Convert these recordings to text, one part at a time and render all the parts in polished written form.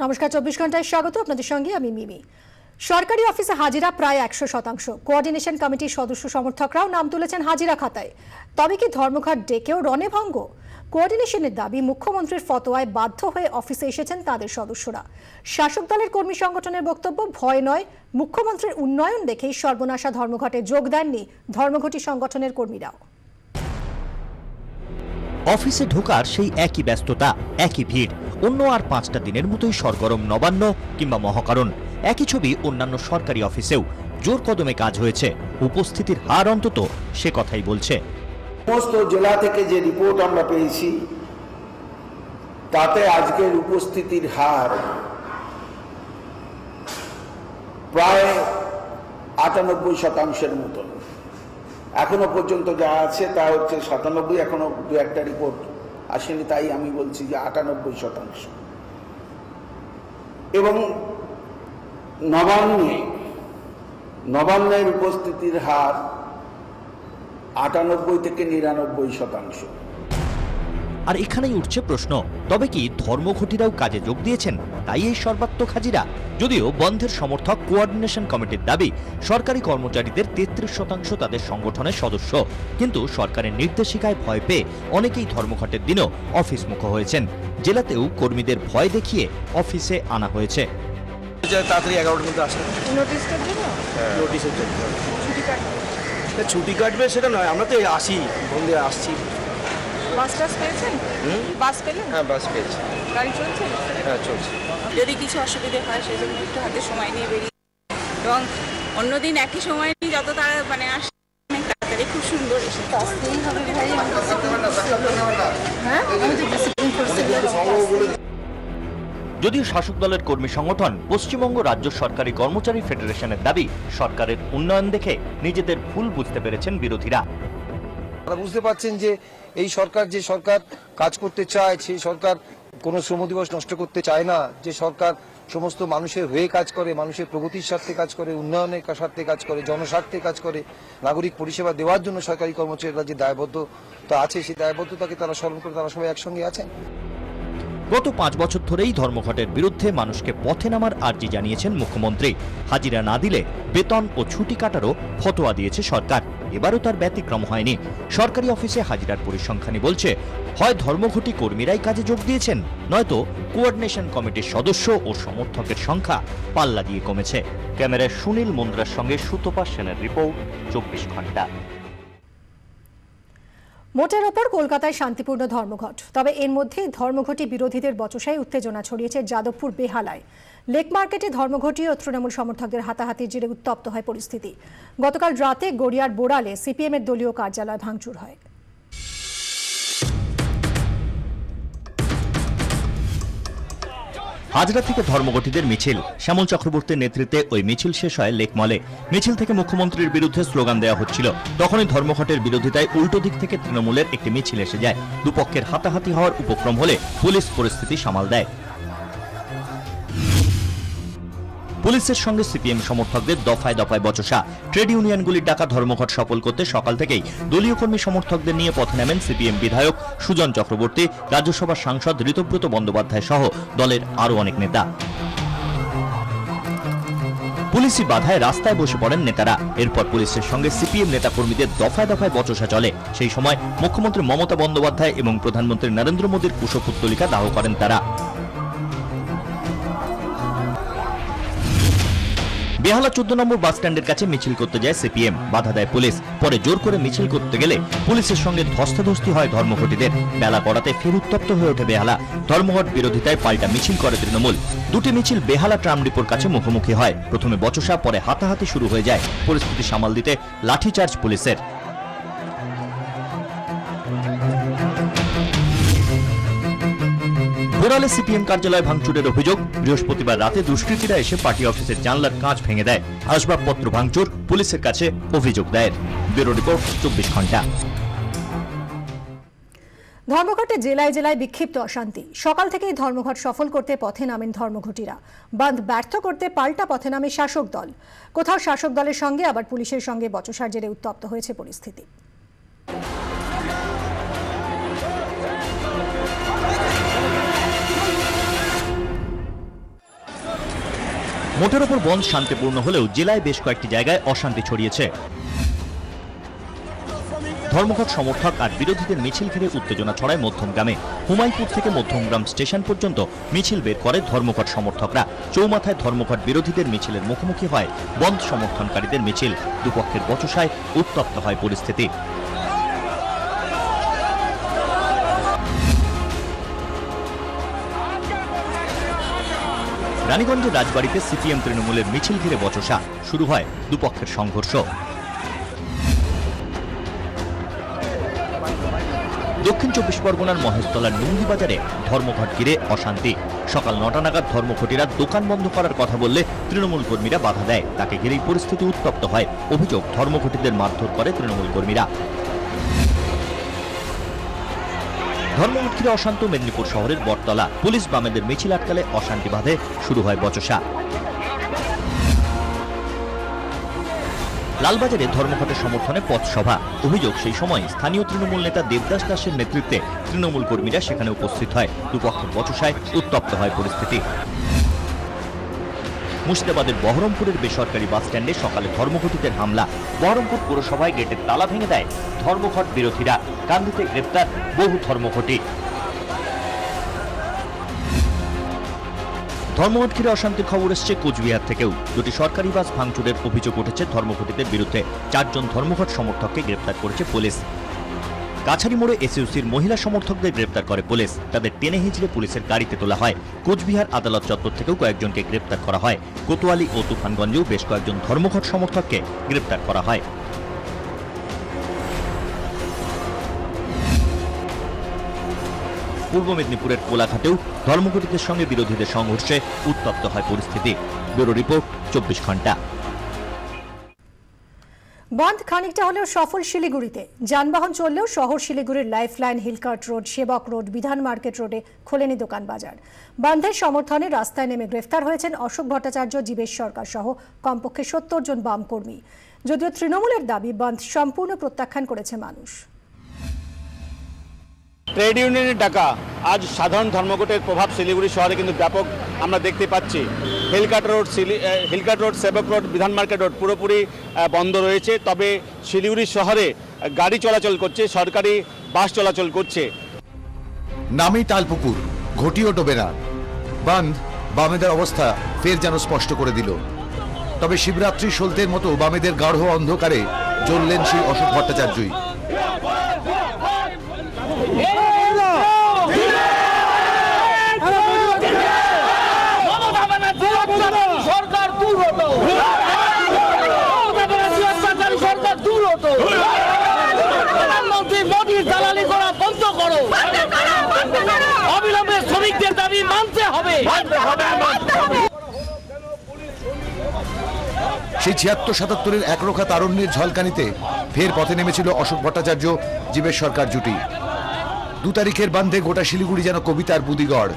নমস্কার, 24 ঘন্টায় স্বাগত। আপনাদের সঙ্গে আমি মিমি। সরকারি অফিসে হাজিরা প্রায় 100%। কোঅর্ডিনেশন কমিটির সদস্য সমর্থকরাও নাম তুলেছেন হাজিরা খাতায়। তবে কি ধর্মঘট ডেকেও রণভঙ্গ? কোঅর্ডিনেশনের দাবি, মুখ্যমন্ত্রীর ফতোয়ায় বাধ্য হয়ে অফিসে এসেছেন তাদের সদস্যরা। শাসক দলের কর্মী সংগঠনের বক্তব্য, ভয় নয়, মুখ্যমন্ত্রীর উন্নয়ন দেখেই সর্বনাশা ধর্মঘটে যোগ দেননি ধর্মঘটি সংগঠনের কর্মীরাও। অফিসে ঢোকার সেই একই ব্যস্ততা, একই ভিড়, অন্য আর 5টা দিনের মতোই সরগরম নবান্ন কিংবা মহাকারণ। একই ছবি অন্যান্য সরকারি অফিসেও। জোর কদমে কাজ হয়েছে, উপস্থিতির হার অন্তত সে কথাই বলছে। সমস্ত জেলা থেকে যে রিপোর্ট আমরা পেয়েছি তাতে আজকের উপস্থিতির হার প্রায় 98% মতন। এখনো পর্যন্ত যা আছে তা হচ্ছে 97, এখনো দু একটা রিপোর্ট আসেনি, তাই আমি বলছি যে 98%। এবং নবান্নের উপস্থিতির হার 98 থেকে 99%। আর এখানেই উঠছে প্রশ্ন, তবে কি ধর্মঘটিরাও কাজে যোগ দিয়েছেন? তাই এই সর্বাত্মক হাজিরা? যদিও বন্ধের সমর্থক কোঅর্ডিনেশন কমিটির দাবি, সরকারি কর্মচারীদের 33% তাদের সংগঠনের সদস্য। কিন্তু সরকারের নির্দেশিকায় ভয় পেয়ে অনেকেই ধর্মঘটের দিনও অফিস মুখ হয়েছেন। জেলাতেও কর্মীদের ভয় দেখিয়ে অফিসে আনা হয়েছে। তাড়াতাড়ি 11টার মধ্যে আসেন। নোটিশের জন্য? নোটিশের জন্য ছুটি কাটবে? ছুটি কাটবে সেটা নয়, আমরা তো আসি, বন্ধে আসছি। বাস টাস পেয়েছেন? বাস পেলেন? হ্যাঁ, বাস পেয়েছি। গাড়ি চলছে? হ্যাঁ, চলছে। যদি কিছু অসুবিধে হয় সেজন্য একটু হাতে সময় নিয়ে বেরিয়ে, এবং অন্যদিন একই সময় নিয়ে যত তারা আসে অনেক তাড়াতাড়ি, খুব সুন্দর এসে আসতেই হবে ভাই। হ্যাঁ, যদিও শাসক দলের কর্মী সংগঠন পশ্চিমবঙ্গ রাজ্য সরকারি কর্মচারী ফেডারেশনের দাবি, সরকারের উন্নয়ন দেখে নিজেদের ভুল বুঝতে পেরেছেন বিরোধীরা। আপনারা বুঝতে পারছেন যে এই সরকার যে সরকার কাজ করতে চায়, সেই সরকার কোনো শ্রম দিবস নষ্ট করতে চায় না, যে সরকার সমস্ত মানুষের হয়ে কাজ করে, মানুষের প্রগতির স্বার্থে কাজ করে, উন্নয়নের স্বার্থে কাজ করে, জনস্বার্থে কাজ করে, নাগরিক পরিষেবা দেওয়ার জন্য সরকারি কর্মচারীরা যে দায়বদ্ধতা আছে, সেই দায়বদ্ধতাকে তারা স্মরণ করে তারা সবাই একসঙ্গে আছেন। গত 5 বছর ধরেই ধর্মঘটের বিরুদ্ধে মানুষকে পথে নামার আর্জি জানিয়েছেন মুখ্যমন্ত্রী। হাজিরা না দিলে বেতন ও ছুটি কাটারও ফতোয়া দিয়েছে সরকার। এবারও তার ব্যতিক্রম হয়নি। সরকারি অফিসে হাজিরার পরিসংখ্যানই বলছে, হয় ধর্মঘটি কর্মীরাই কাজে যোগ দিয়েছেন, নয়তো কোঅর্ডিনেশন কমিটির সদস্য ও সমর্থকের সংখ্যা পাল্লা দিয়ে কমেছে। ক্যামেরায় সুনীল মুন্দ্রার সঙ্গে সুতপা সেনের রিপোর্ট, 24 ঘন্টা। মোটের ওপর কলকাতায় শান্তিপূর্ণ ধর্মঘট, তবে এর মধ্যেই ধর্মঘটি বিরোধীদের বচসায় উত্তেজনা ছড়িয়েছে যাদবপুর বেহালায়। লেক মার্কেটে ধর্মঘটি ও তৃণমূল সমর্থকদের হাতাহাতির জেরে উত্তপ্ত হয় পরিস্থিতি। গতকাল রাতে গড়িয়ার বোড়ালে সিপিএম এর দলীয় কার্যালয় ভাঙচুর হয়। হাজরা থেকে ধর্মঘটিদের মিছিল, শ্যামল চক্রবর্তীর নেতৃত্বে ওই মিছিল শেষ হয় লেক মলে। মিছিল থেকে মুখ্যমন্ত্রীর বিরুদ্ধে স্লোগান দেওয়া হচ্ছিল। তখনই ধর্মঘটের বিরোধিতায় উল্টো দিক থেকে তৃণমূলের একটি মিছিল এসে যায়। দুপক্ষের হাতাহাতি হওয়ার উপক্রম হলে পুলিশ পরিস্থিতি সামাল দেয়। পুলিশের সঙ্গে সিপিএম সমর্থকদের দফায় দফায় বচসা। ট্রেড ইউনিয়নগুলির ডাকা ধর্মঘট সফল করতে সকাল থেকেই দলীয় কর্মী সমর্থকদের নিয়ে পথে নামেন সিপিএম বিধায়ক সুজন চক্রবর্তী, রাজ্যসভার সাংসদ ঋতব্রত বন্দ্যোপাধ্যায় সহ দলের আরও অনেক নেতা। পুলিশি বাধায় রাস্তায় বসে পড়েন নেতারা। এরপর পুলিশের সঙ্গে সিপিএম নেতাকর্মীদের দফায় দফায় বচসা চলে। সেই সময় মুখ্যমন্ত্রী মমতা বন্দ্যোপাধ্যায় এবং প্রধানমন্ত্রী নরেন্দ্র মোদীর কুশপুত্তলিকা দাহ করেন তারা। বেহালা 14 নম্বর বাস স্ট্যান্ডের কাছে মিছিল করতে যায় সিপিএম, বাধা দেয় পুলিশ। পরে জোর করে মিছিল করতে গেলে পুলিশের সঙ্গে ধস্তাধস্তি হয় ধর্মঘটিদের। বেলা গড়াতে ফের উত্তপ্ত হয়ে ওঠে বেহালা। ধর্মঘট বিরোধিতায় পাল্টা মিছিল করে তৃণমূল। দুটি মিছিল বেহালা ট্রাম ডিপোর কাছে মুখোমুখি হয়। প্রথমে বচসা, পরে হাতাহাতি শুরু হয়ে যায়। পরিস্থিতি সামাল দিতে লাঠিচার্জ পুলিশের। বোড়ালে সিপিএম কার্যালয় ভাঙচুরের অভিযোগ। বৃহস্পতিবার রাতে দুষ্কৃতীরা এসে পার্টি অফিসের জানলার কাঁচ ভেঙে দেয়। আসবাবপত্র ভাঙচুর, পুলিশের কাছে অভিযোগ দায়ের। ব্যুরো রিপোর্ট, 24 ঘন্টা। ধর্মঘটে জেলায় জেলায় বিক্ষিপ্ত অশান্তি। সকাল থেকেই ধর্মঘট সফল করতে পথে নামেন ধর্মঘটিরা। বন্ধ ব্যর্থ করতে পাল্টা পথে নামে শাসক দল। কোথাও শাসক দলের সঙ্গে আবার পুলিশের সঙ্গে বচসার জেরে উত্তপ্ত হয়েছে পরিস্থিতি। মোটের ওপর বন্ধ শান্তিপূর্ণ হলেও জেলায় বেশ কয়েকটি জায়গায় অশান্তি ছড়িয়েছে। ধর্মঘট সমর্থক আর বিরোধীদের মিছিল ঘিরে উত্তেজনা ছড়ায় মধ্যমগ্রামে। হুমায়ুনপুর থেকে মধ্যমগ্রাম স্টেশন পর্যন্ত মিছিল বের করে ধর্মঘট সমর্থকরা। চৌমাথায় ধর্মঘট বিরোধীদের মিছিলের মুখোমুখি হয় বন্ধ সমর্থনকারীদের মিছিল। দুপক্ষের বচসায় উত্তপ্ত হয় পরিস্থিতি। রানীগঞ্জের রাজবাড়িতে সিপিএম তৃণমূলের মিছিল ঘিরে বচসা, শুরু হয় দুপক্ষের সংঘর্ষ। দক্ষিণ 24 পরগনার মহেশতলার নুঙ্গি বাজারে ধর্মঘট ঘিরে অশান্তি। সকাল 9টা নাগাদ ধর্মঘটিরা দোকান বন্ধ করার কথা বললে তৃণমূল কর্মীরা বাধা দেয়। তাকে ঘিরেই পরিস্থিতি উত্তপ্ত হয়। অভিযোগ, ধর্মঘটিদের মারধর করে তৃণমূল কর্মীরা। ধর্মঘট ঘিরে অশান্ত মেদিনীপুর শহরের বটতলা। পুলিশ বামেদের মিছিল আটকালে অশান্তি বাঁধে, শুরু হয় বচসা। লালবাজারে ধর্মঘটের সমর্থনে পথসভা। অভিযোগ, সেই সময় স্থানীয় তৃণমূল নেতা দেবদাস দাসের নেতৃত্বে তৃণমূল কর্মীরা সেখানে উপস্থিত হয়। দুপক্ষের বচসায় উত্তপ্ত হয় পরিস্থিতি। মুর্শিদাবাদের বহরমপুরের বেসরকারি বাস স্ট্যান্ডে সকালে ধর্মঘটিদের হামলা। বহরমপুর পুরসভায় গেটের তালা ভেঙে দেয় ধর্মঘট বিরোধীরা। কান্দিতে গ্রেপ্তার বহু ধর্মঘটি। ধর্মঘট ঘিরে অশান্তির খবর এসছে কোচবিহার থেকেও। দুটি সরকারি বাস ভাঙচুরের অভিযোগ উঠেছে ধর্মঘটিদের বিরুদ্ধে। 4 জন ধর্মঘট সমর্থককে গ্রেপ্তার করেছে পুলিশ। কাছারি মোড়ে এসইউসির মহিলা সমর্থকদের গ্রেপ্তার করে পুলিশ। তাদের টেনে হিঁচড়ে পুলিশের গাড়িতে তোলা হয়। কোচবিহার আদালত চত্বর থেকেও কয়েকজনকে গ্রেপ্তার করা হয়। কোতোয়ালি ও তুফানগঞ্জেও বেশ কয়েকজন ধর্মঘট সমর্থককে গ্রেপ্তার করা হয়। পূর্ব মেদিনীপুরের কোলাঘাটেও ধর্মঘটিদের সঙ্গে বিরোধীদের সংঘর্ষে উত্তপ্ত হয় পরিস্থিতি। ব্যুরো রিপোর্ট, 24 ঘন্টা। বন্ধ খানিকটা হলেও সফল শিলিগুড়িতে। যানবাহন চললেও শহর শিলিগুড়ির লাইফলাইন, হিলকার্ট রোড, সেবক রোড, বিধান মার্কেট রোডে খোলেনি দোকান বাজার। বন্ধের সমর্থনে রাস্তায় নেমে গ্রেফতার হয়েছেন অশোক ভট্টাচার্য, জীবেশ সরকার সহ কমপক্ষে 70 জন বাম কর্মী। যদিও তৃণমূলের দাবি বন্ধ সম্পূর্ণ প্রত্যাখ্যান করেছে মানুষ। ট্রেড ইউনিয়নের ডাকা আজ সাধারণ ধর্মঘটের প্রভাব শিলিগুড়ি শহরে কিন্তু ব্যাপক আমরা দেখতে পাচ্ছি। হিলকাট রোড, সেবক রোড, বিধান মার্কেট রোড পুরোপুরি বন্ধ রয়েছে। তবে শিলিগুড়ি শহরে গাড়ি চলাচল করছে, সরকারি বাস চলাচল করছে। নামেই তালপুকুর, ঘটিও ডোবে না। বাঁধ বামেদের অবস্থা ফের যেন স্পষ্ট করে দিল। তবে শিবরাত্রি সলতের মতো বামেদের গাঢ় অন্ধকারে জ্বললেন সেই অশোক ভট্টাচার্যই। অবিলম্বে শ্রমিকদের দাবি মানতে হবে। সেই 76-77-এর একরোখা তারুণ্যের ঝলকানিতে ফের পথে নেমেছিল অশোক ভট্টাচার্য, জীবেশ সরকার জুটি। 2 তারিখের বান্ধে গোটা শিলিগুড়ি যেন কবিতার বুদিগড়,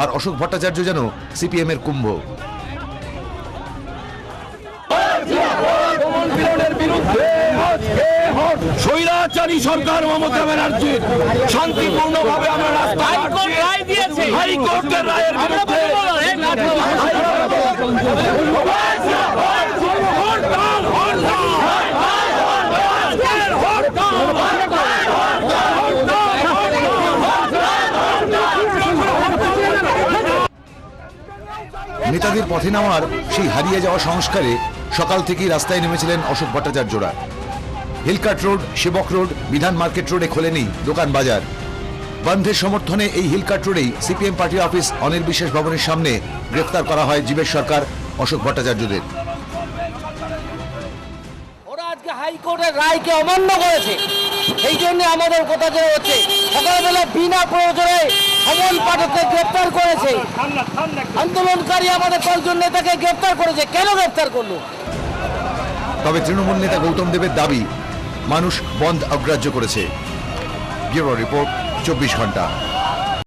আর অশোক ভট্টাচার্য যেন সিপিএম এর কুম্ভ। স্বৈরাচারী সরকার মমতা ব্যানার্জির শান্তিপূর্ণভাবে আমরা রাস্তায় হাইকোর্টের রায়ের বিরুদ্ধে নেতাদের পথে নামার সেই হারিয়ে যাওয়া সংস্কারে সকাল থেকেই রাস্তায় নেমেছিলেন অশোক ভট্টাচার্যরা। হিলকাট রোড, সেবক রোড, বিধান মার্কেট রোডে খোলেনি দোকান বাজার। বন্ধের সমর্থনে এই হিলকাট রোডেই সিপিএম পার্টি অফিস অনির্বিশেষ ভবনের সামনে গ্রেফতার করা হয় জীবেশ সরকার, অশোক ভট্টাচার্যদের। ওরা আজকে হাইকোর্টের রায়কে অমান্য করেছে, এই জন্য আমাদের কথা যে হচ্ছে সকালবেলা বিনা প্রয়োজনে অমল পাঠককে গ্রেফতার করেছে। আন্দোলনকারী আমাদের কয়েকজন নেতাকে গ্রেফতার করেছে। কেন গ্রেফতার করলো? তবে তৃণমূল নেতা গৌতম দেবের দাবি মানুষ বন্ধ অগ্রাহ্য করেছে। ব্যুরো রিপোর্ট, 24 ঘন্টা।